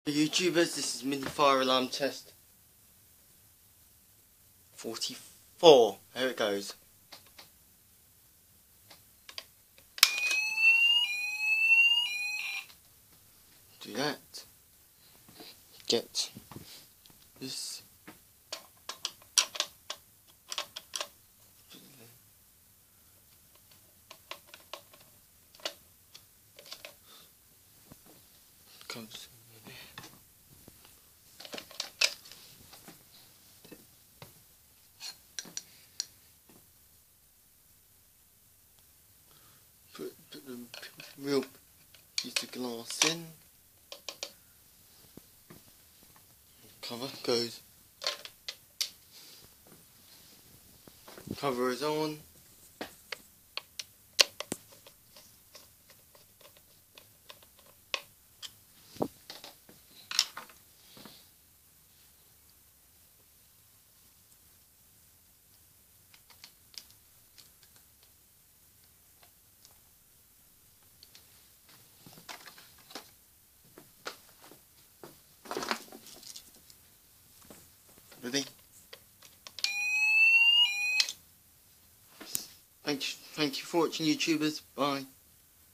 YouTubers, this is mini fire alarm test 44. Here it goes. Do that. Get this. Comes. Put the real piece of glass in. Cover goes. Cover is on. Ready? Thank you for watching, YouTubers. Bye.